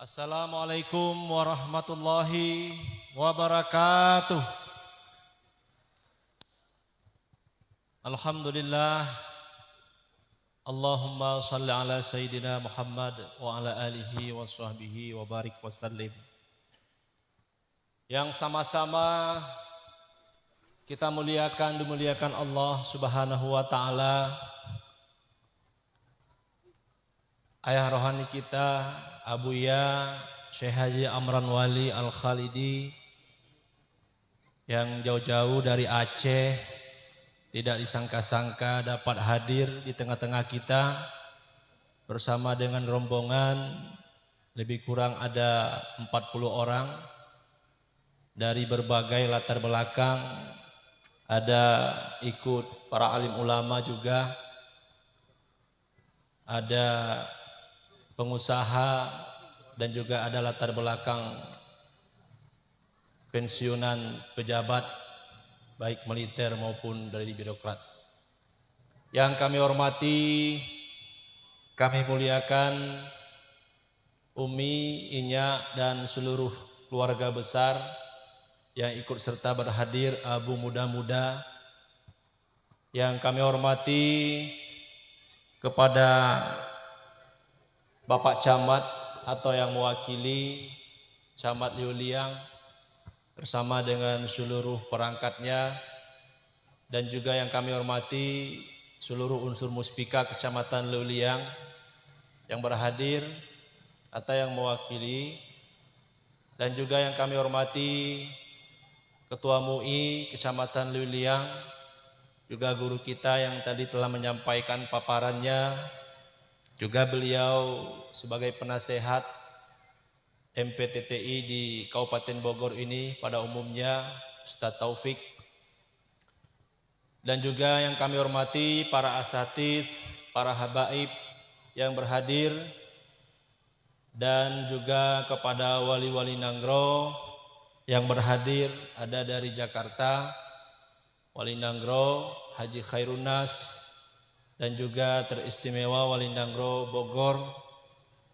Assalamualaikum warahmatullahi wabarakatuh. Alhamdulillah. Allahumma salli ala Sayyidina Muhammad wa ala alihi wa sahbihi wa barik wa sallim. Yang sama-sama kita dimuliakan Allah subhanahu wa ta'ala. Ayah rohani kita Abuya Syekh Haji Amran Wali Al-Khalidi yang jauh-jauh dari Aceh tidak disangka-sangka dapat hadir di tengah-tengah kita bersama dengan rombongan lebih kurang ada 40 orang dari berbagai latar belakang, ada ikut para alim ulama juga, ada pengusaha dan juga ada latar belakang pensiunan pejabat baik militer maupun dari birokrat. Yang kami hormati, kami muliakan Umi, Inya dan seluruh keluarga besar yang ikut serta berhadir, abu muda-muda. Yang kami hormati kepada Bapak Camat atau yang mewakili Camat Liuliang bersama dengan seluruh perangkatnya, dan juga yang kami hormati seluruh unsur muspika Kecamatan Liuliang yang berhadir atau yang mewakili, dan juga yang kami hormati Ketua MUI Kecamatan Liuliang, juga guru kita yang tadi telah menyampaikan paparannya, juga beliau sebagai penasehat MPTTI di Kabupaten Bogor ini pada umumnya, Ustadz Taufik. Dan juga yang kami hormati para asatidz, para habaib yang berhadir, dan juga kepada wali-wali Nanggro yang berhadir, ada dari Jakarta, Wali Nanggro Haji Khairunas, dan juga teristimewa Wali Nanggro Bogor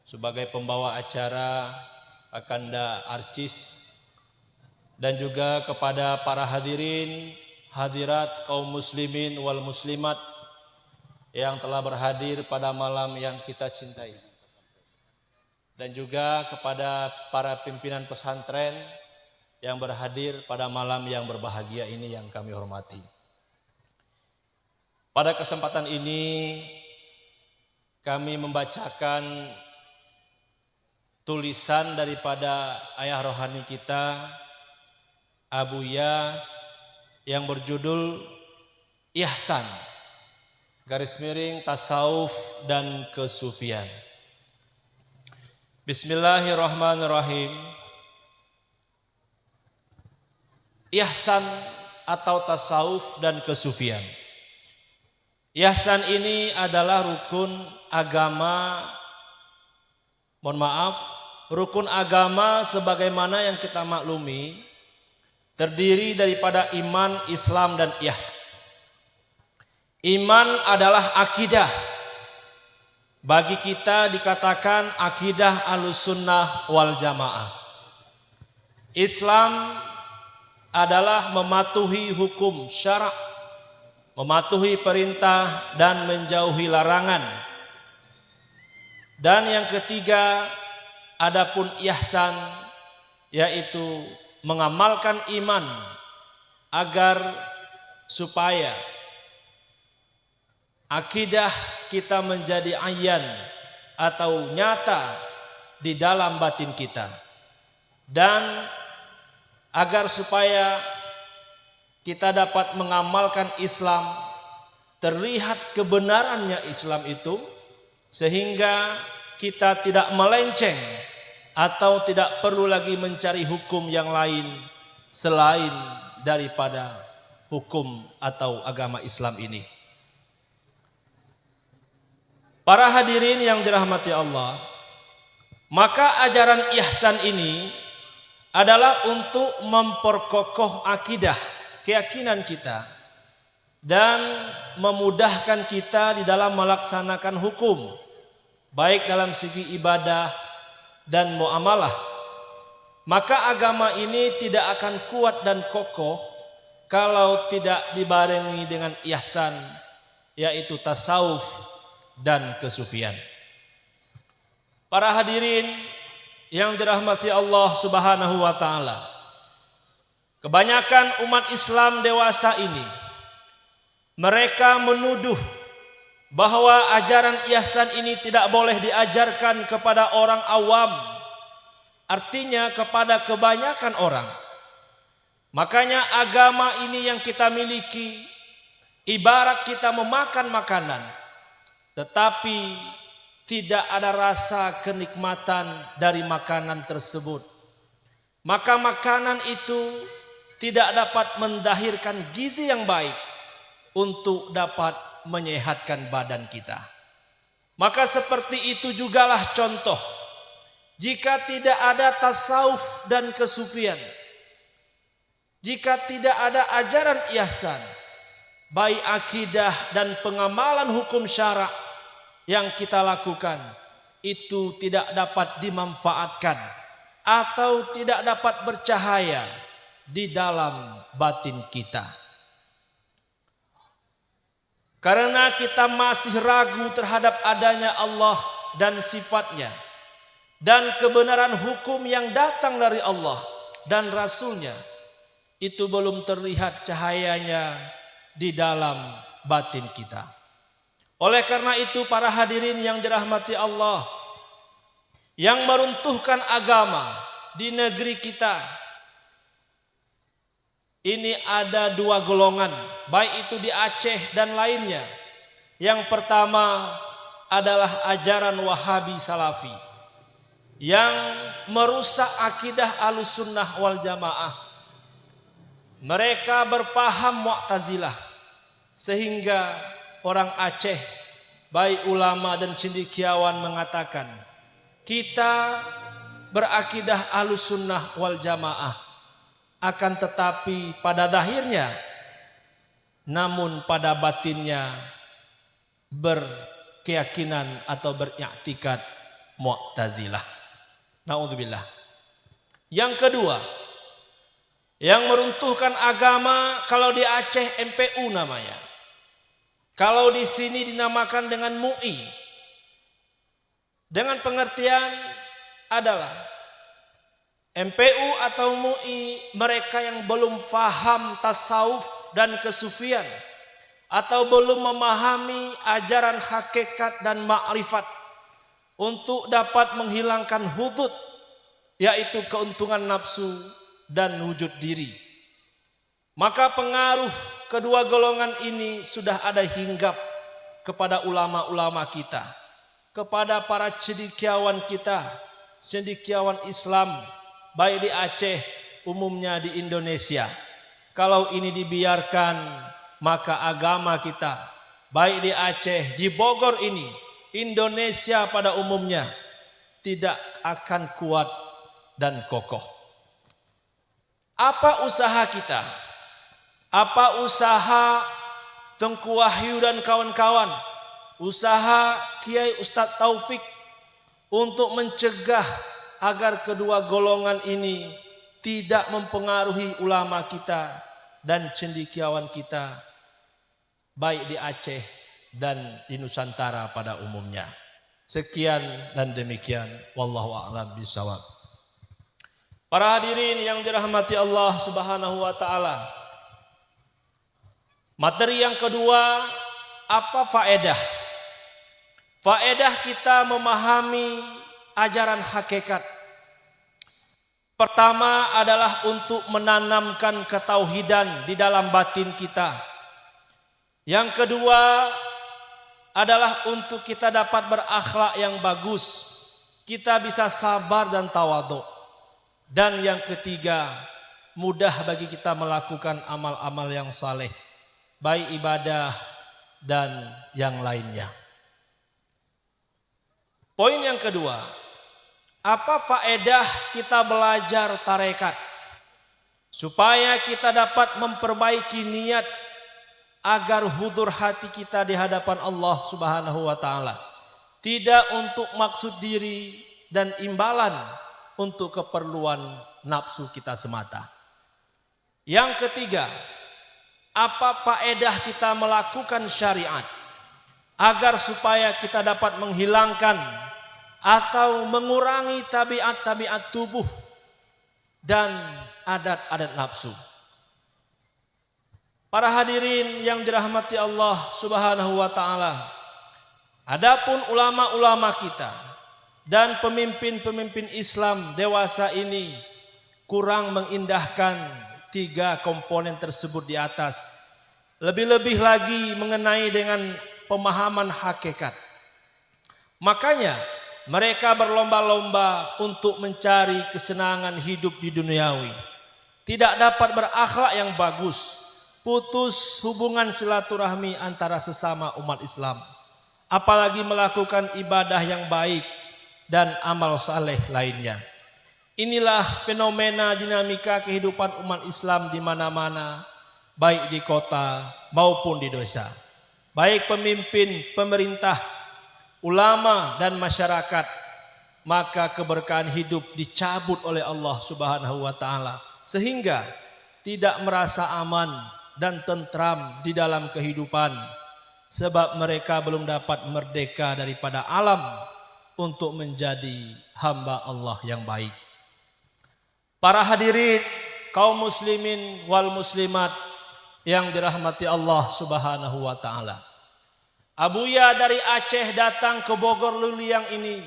sebagai pembawa acara Akanda Arcis, dan juga kepada para hadirin hadirat kaum muslimin wal muslimat yang telah berhadir pada malam yang kita cintai, dan juga kepada para pimpinan pesantren yang berhadir pada malam yang berbahagia ini yang kami hormati. Pada kesempatan ini kami membacakan tulisan daripada ayah rohani kita Abuya yang berjudul Ihsan _ Tasawuf dan Kesufian. Bismillahirrahmanirrahim. Ihsan atau tasawuf dan kesufian. Ihsan ini adalah rukun agama, rukun agama sebagaimana yang kita maklumi terdiri daripada iman, Islam, dan ihsan. Iman adalah akidah. Bagi kita dikatakan akidah Ahlussunnah wal Jamaah. Islam adalah mematuhi hukum syara', mematuhi perintah dan menjauhi larangan. Dan yang ketiga, adapun ihsan, yaitu mengamalkan iman agar supaya akidah kita menjadi ayan atau nyata di dalam batin kita, dan agar supaya kita dapat mengamalkan Islam, terlihat kebenarannya Islam itu, sehingga kita tidak melenceng atau tidak perlu lagi mencari hukum yang lain selain daripada hukum atau agama Islam ini. Para hadirin yang dirahmati Allah, maka ajaran ihsan ini adalah untuk memperkokoh akidah, keyakinan kita, dan memudahkan kita di dalam melaksanakan hukum, baik dalam segi ibadah dan muamalah, maka agama ini tidak akan kuat dan kokoh kalau tidak dibarengi dengan ihsan, yaitu tasawuf dan kesufian. Para hadirin yang dirahmati Allah Subhanahu wa taala, kebanyakan umat Islam dewasa ini mereka menuduh bahwa ajaran ihsan ini tidak boleh diajarkan kepada orang awam, artinya kepada kebanyakan orang. Makanya agama ini yang kita miliki ibarat kita memakan makanan, tetapi tidak ada rasa kenikmatan dari makanan tersebut. Maka makanan itu tidak dapat mendahirkan gizi yang baik untuk dapat menyehatkan badan kita. Maka seperti itu jugalah contoh, jika tidak ada tasawuf dan kesufian, jika tidak ada ajaran ihsan, baik akidah dan pengamalan hukum syara yang kita lakukan, itu tidak dapat dimanfaatkan atau tidak dapat bercahaya di dalam batin kita. Karena kita masih ragu terhadap adanya Allah dan sifatnya, dan kebenaran hukum yang datang dari Allah dan Rasulnya, itu belum terlihat cahayanya di dalam batin kita. Oleh karena itu para hadirin yang dirahmati Allah, yang meruntuhkan agama di negeri kita ini ada dua golongan, baik itu di Aceh dan lainnya. Yang pertama adalah ajaran Wahabi Salafi yang merusak akidah Ahlussunnah wal Jamaah. Mereka berpaham Mu'tazilah, sehingga orang Aceh, baik ulama dan cendekiawan mengatakan, kita berakidah Ahlussunnah wal Jamaah, akan tetapi pada zahirnya, namun pada batinnya berkeyakinan atau beriktikad Mu'tazilah. Naudzubillah. Yang kedua, yang meruntuhkan agama, kalau di Aceh MPU namanya, kalau di sini dinamakan dengan MUI, dengan pengertian adalah MPU atau MUI mereka yang belum faham tasawuf dan kesufian, atau belum memahami ajaran hakikat dan ma'rifat untuk dapat menghilangkan hudud, yaitu keuntungan nafsu dan wujud diri. Maka pengaruh kedua golongan ini sudah ada hinggap kepada ulama-ulama kita, kepada para cendekiawan kita, cendekiawan Islam, baik di Aceh, umumnya di Indonesia. Kalau ini dibiarkan, maka agama kita, baik di Aceh, di Bogor ini, Indonesia pada umumnya, tidak akan kuat dan kokoh. Apa usaha kita? Apa usaha Tengku Wahyu dan kawan-kawan? Usaha Kiai Ustadz Taufik untuk mencegah agar kedua golongan ini tidak mempengaruhi ulama kita dan cendekiawan kita, baik di Aceh dan di Nusantara pada umumnya. Sekian dan demikian, wallahu a'lam bishawab. Para hadirin yang dirahmati Allah Subhanahu wa taala, materi yang kedua, apa faedah? Faedah kita memahami ajaran hakikat. Pertama adalah untuk menanamkan ketauhidan di dalam batin kita. Yang kedua adalah untuk kita dapat berakhlak yang bagus, kita bisa sabar dan tawadhu. Dan yang ketiga, mudah bagi kita melakukan amal-amal yang saleh, baik ibadah dan yang lainnya. Poin yang kedua, apa faedah kita belajar tarekat? Supaya kita dapat memperbaiki niat agar hudur hati kita di hadapan Allah Subhanahu wa taala. Tidak untuk maksud diri, dan imbalan untuk keperluan nafsu kita semata. Yang ketiga, apa faedah kita melakukan syariat agar supaya kita dapat menghilangkan atau mengurangi tabiat-tabiat tubuh dan adat-adat nafsu. Para hadirin yang dirahmati Allah Subhanahu wa taala, adapun ulama-ulama kita dan pemimpin-pemimpin Islam dewasa ini kurang mengindahkan 3 komponen tersebut di atas. Lebih-lebih lagi mengenai dengan pemahaman hakikat. Makanya mereka berlomba-lomba untuk mencari kesenangan hidup di duniawi. Tidak dapat berakhlak yang bagus. Putus hubungan silaturahmi antara sesama umat Islam. Apalagi melakukan ibadah yang baik dan amal saleh lainnya. Inilah fenomena dinamika kehidupan umat Islam di mana-mana, baik di kota maupun di desa. Baik pemimpin, pemerintah, ulama dan masyarakat, maka keberkahan hidup dicabut oleh Allah Subhanahu wa taala sehingga tidak merasa aman dan tentram di dalam kehidupan sebab mereka belum dapat merdeka daripada alam untuk menjadi hamba Allah yang baik. Para hadirin kaum muslimin wal muslimat yang dirahmati Allah Subhanahu wa taala. Abuya dari Aceh datang ke Bogor Luliang ini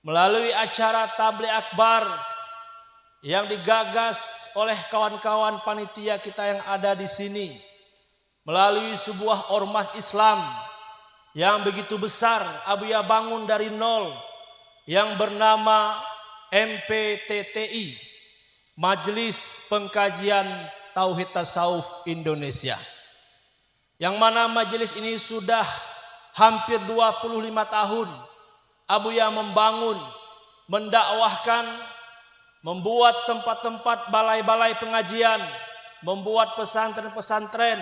melalui acara tabligh akbar yang digagas oleh kawan-kawan panitia kita yang ada di sini, melalui sebuah ormas Islam yang begitu besar Abuya bangun dari nol yang bernama MPTTI, Majelis Pengkajian Tauhid Tasawuf Indonesia, yang mana majelis ini sudah hampir 25 tahun Abuya membangun, mendakwahkan, membuat tempat-tempat balai-balai pengajian, membuat pesantren-pesantren,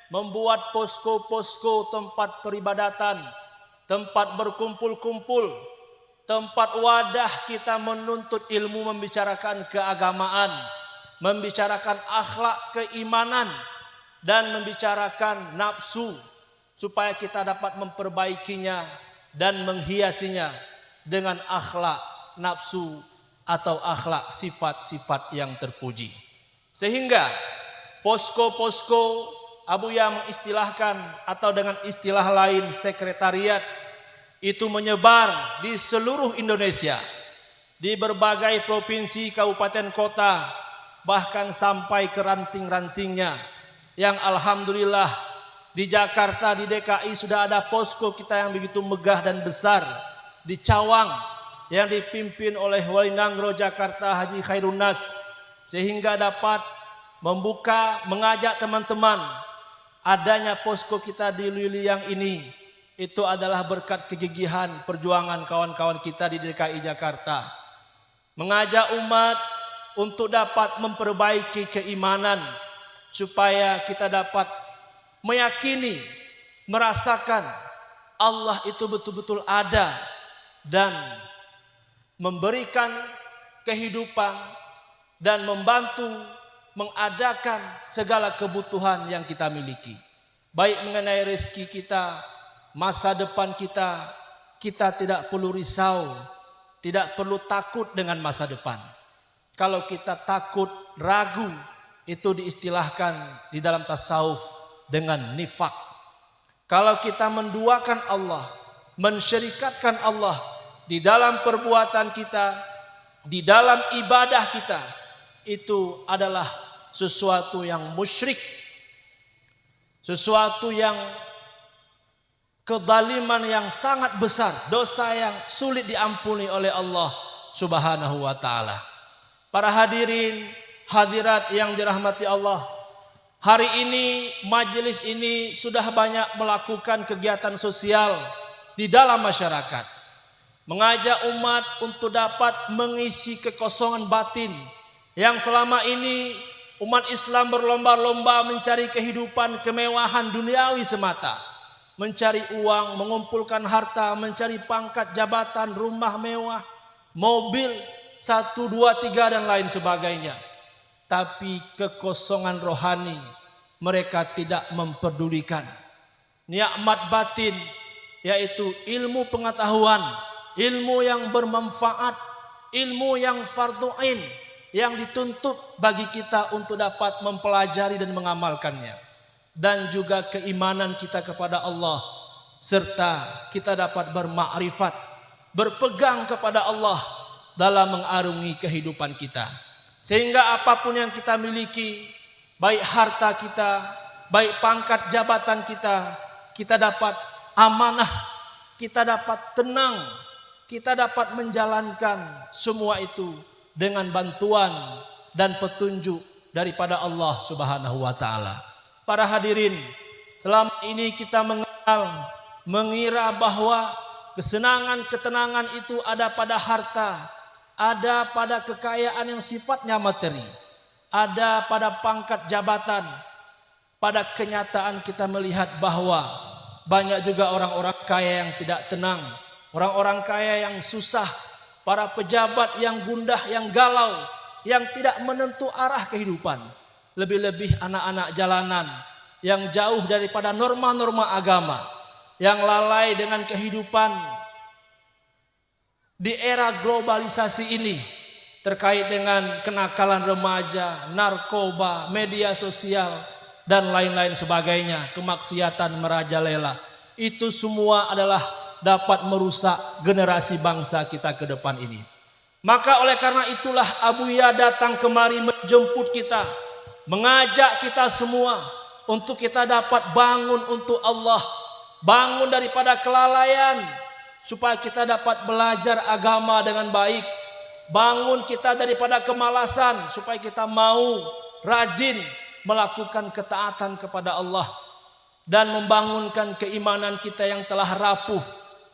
membuat posko-posko tempat peribadatan, tempat berkumpul-kumpul, tempat wadah kita menuntut ilmu, membicarakan keagamaan, membicarakan akhlak keimanan, dan membicarakan nafsu supaya kita dapat memperbaikinya dan menghiasinya dengan akhlak nafsu atau akhlak sifat-sifat yang terpuji. Sehingga posko-posko Abuya mengistilahkan atau dengan istilah lain sekretariat itu menyebar di seluruh Indonesia, di berbagai provinsi, kabupaten, kota, bahkan sampai ke ranting-rantingnya. Yang alhamdulillah di Jakarta, di DKI sudah ada posko kita yang begitu megah dan besar di Cawang yang dipimpin oleh Wali Nangro Jakarta Haji Khairun Nas, sehingga dapat membuka, mengajak teman-teman. Adanya posko kita di Luliang ini itu adalah berkat kegigihan perjuangan kawan-kawan kita di DKI Jakarta, mengajak umat untuk dapat memperbaiki keimanan supaya kita dapat meyakini, merasakan Allah itu betul-betul ada dan memberikan kehidupan dan membantu mengadakan segala kebutuhan yang kita miliki. Baik mengenai rezeki kita, masa depan kita, kita tidak perlu risau, tidak perlu takut dengan masa depan. Kalau kita takut, ragu, itu diistilahkan di dalam tasawuf dengan nifak. Kalau kita menduakan Allah, mensyirikatkan Allah di dalam perbuatan kita, di dalam ibadah kita, itu adalah sesuatu yang musyrik, sesuatu yang kezaliman yang sangat besar, dosa yang sulit diampuni oleh Allah Subhanahu wa taala. Para hadirin, hadirat yang dirahmati Allah, hari ini majelis ini sudah banyak melakukan kegiatan sosial di dalam masyarakat, mengajak umat untuk dapat mengisi kekosongan batin yang selama ini umat Islam berlomba-lomba mencari kehidupan kemewahan duniawi semata, mencari uang, mengumpulkan harta, mencari pangkat, jabatan, rumah mewah, mobil 1, 2, 3 dan lain sebagainya. Tapi kekosongan rohani mereka tidak memperdulikan. Nikmat batin yaitu ilmu pengetahuan, ilmu yang bermanfaat, ilmu yang fardhu ain yang dituntut bagi kita untuk dapat mempelajari dan mengamalkannya. Dan juga keimanan kita kepada Allah, serta kita dapat bermakrifat, berpegang kepada Allah dalam mengarungi kehidupan kita. Sehingga apapun yang kita miliki, baik harta kita, baik pangkat jabatan kita, kita dapat amanah, kita dapat tenang, kita dapat menjalankan semua itu dengan bantuan dan petunjuk daripada Allah Subhanahu wa taala. Para hadirin, selama ini kita mengira bahwa kesenangan, ketenangan itu ada pada harta, ada pada kekayaan yang sifatnya materi, ada pada pangkat jabatan. Pada kenyataan kita melihat bahwa banyak juga orang-orang kaya yang tidak tenang, orang-orang kaya yang susah, para pejabat yang gundah, yang galau, yang tidak menentu arah kehidupan. Lebih-lebih anak-anak jalanan yang jauh daripada norma-norma agama, yang lalai dengan kehidupan di era globalisasi ini, terkait dengan kenakalan remaja, narkoba, media sosial, dan lain-lain sebagainya, kemaksiatan merajalela. Itu semua adalah dapat merusak generasi bangsa kita ke depan ini. Maka oleh karena itulah Abuya datang kemari menjemput kita, mengajak kita semua untuk kita dapat bangun untuk Allah, bangun daripada kelalaian, supaya kita dapat belajar agama dengan baik, bangun kita daripada kemalasan, supaya kita mau rajin melakukan ketaatan kepada Allah, dan membangunkan keimanan kita yang telah rapuh.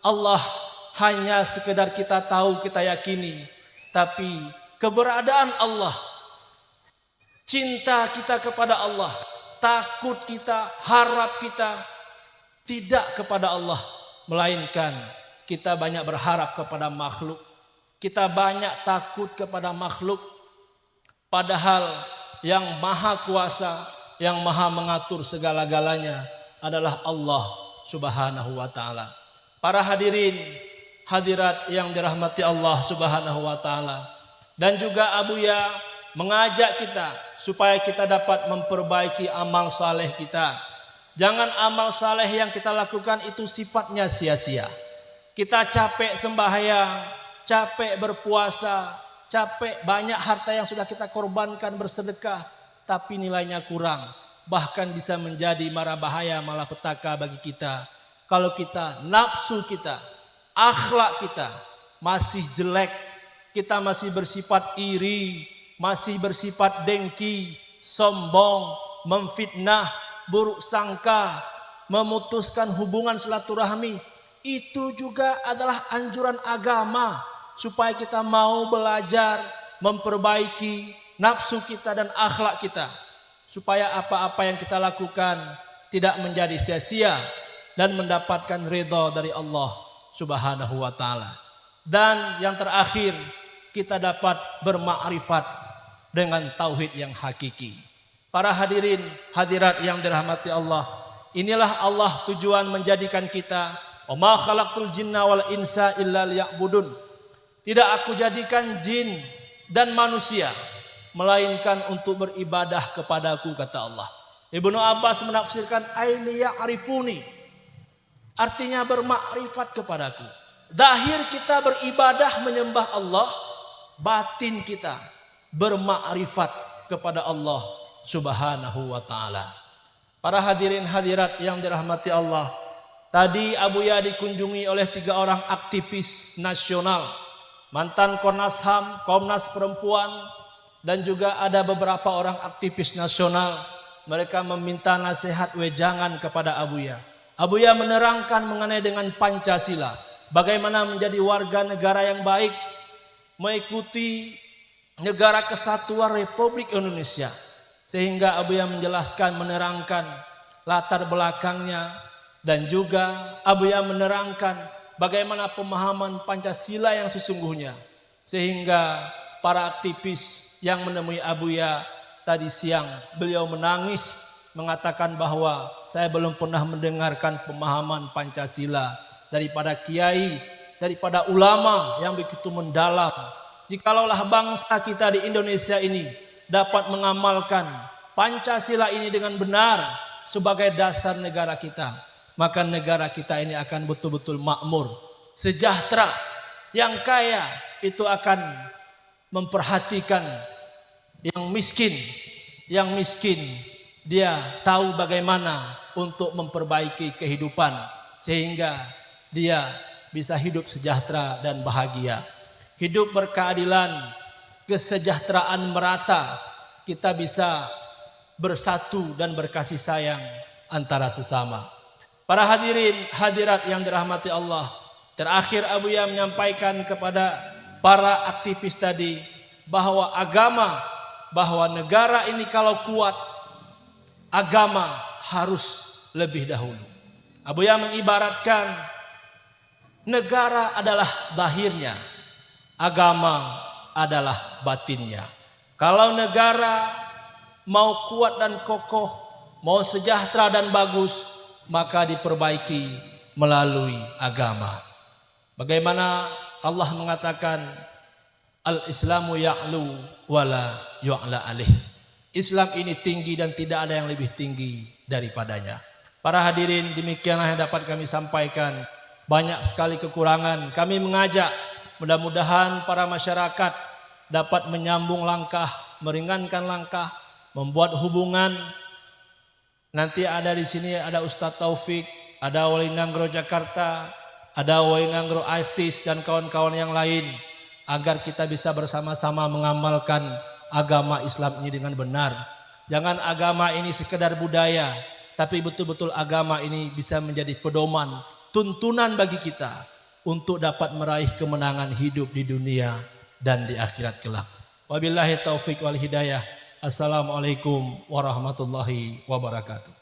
Allah hanya sekedar kita tahu, kita yakini, tapi keberadaan Allah, cinta kita kepada Allah, takut kita, harap kita tidak kepada Allah, melainkan kita banyak berharap kepada makhluk, kita banyak takut kepada makhluk, padahal yang maha kuasa, yang maha mengatur segala-galanya adalah Allah Subhanahu wa taala. Para hadirin, hadirat yang dirahmati Allah Subhanahu wa taala, dan juga Abuya mengajak kita supaya kita dapat memperbaiki amal saleh kita. Jangan amal saleh yang kita lakukan itu sifatnya sia-sia. Kita capek sembahyang, capek berpuasa, capek banyak harta yang sudah kita korbankan bersedekah, tapi nilainya kurang. Bahkan bisa menjadi mara bahaya, malapetaka bagi kita kalau kita nafsu kita, akhlak kita masih jelek, kita masih bersifat iri, masih bersifat dengki, sombong, memfitnah, buruk sangka, memutuskan hubungan silaturahmi. Itu juga adalah anjuran agama supaya kita mau belajar memperbaiki nafsu kita dan akhlak kita, supaya apa-apa yang kita lakukan tidak menjadi sia-sia dan mendapatkan ridha dari Allah Subhanahu wa taala. Dan yang terakhir, kita dapat bermakrifat dengan tauhid yang hakiki. Para hadirin, hadirat yang dirahmati Allah, inilah Allah tujuan menjadikan kita, wa ma khalaqtul jinna wal insa illa liya'budun. Tidak aku jadikan jin dan manusia melainkan untuk beribadah kepadaku, kata Allah. Ibnu Abbas menafsirkan ailiya arifuni, artinya bermakrifat kepadaku. Zahir kita beribadah menyembah Allah, batin kita bermakrifat kepada Allah Subhanahu wa taala. Para hadirin hadirat yang dirahmati Allah, tadi Abuya dikunjungi oleh 3 orang aktivis nasional, mantan Komnas HAM, Komnas Perempuan, dan juga ada beberapa orang aktivis nasional. Mereka meminta nasihat wejangan kepada Abuya. Abuya menerangkan mengenai dengan Pancasila, bagaimana menjadi warga negara yang baik, mengikuti negara kesatuan Republik Indonesia. Sehingga Abuya menjelaskan, menerangkan latar belakangnya, dan juga Abuya menerangkan bagaimana pemahaman Pancasila yang sesungguhnya. Sehingga para aktivis yang menemui Abuya tadi siang, beliau menangis mengatakan bahwa saya belum pernah mendengarkan pemahaman Pancasila daripada kiai, daripada ulama yang begitu mendalam. Jikalaulah bangsa kita di Indonesia ini dapat mengamalkan Pancasila ini dengan benar sebagai dasar negara kita, maka negara kita ini akan betul-betul makmur, sejahtera. Yang kaya itu akan memperhatikan yang miskin. Yang miskin dia tahu bagaimana untuk memperbaiki kehidupan sehingga dia bisa hidup sejahtera dan bahagia. Hidup berkeadilan, kesejahteraan merata, kita bisa bersatu dan berkasih sayang antara sesama. Para hadirin hadirat yang dirahmati Allah, terakhir Abuya menyampaikan kepada para aktivis tadi bahwa bahwa negara ini kalau kuat, agama harus lebih dahulu. Abuya mengibaratkan negara adalah zahirnya, agama adalah batinnya. Kalau negara mau kuat dan kokoh, mau sejahtera dan bagus, maka diperbaiki melalui agama. Bagaimana Allah mengatakan al-Islamu ya'lu wala yu'la alih. Islam ini tinggi dan tidak ada yang lebih tinggi daripadanya. Para hadirin, demikianlah yang dapat kami sampaikan. Banyak sekali kekurangan. Kami mengajak mudah-mudahan para masyarakat dapat menyambung langkah, meringankan langkah, membuat hubungan. Nanti ada di sini ada Ustadz Taufik, ada Wali Nanggro Jakarta, ada Wali Nanggro Artis dan kawan-kawan yang lain, agar kita bisa bersama-sama mengamalkan agama Islam ini dengan benar. Jangan agama ini sekedar budaya, tapi betul-betul agama ini bisa menjadi pedoman, tuntunan bagi kita untuk dapat meraih kemenangan hidup di dunia dan di akhirat kelak. Wabillahi taufik wal hidayah. Assalamualaikum warahmatullahi wabarakatuh.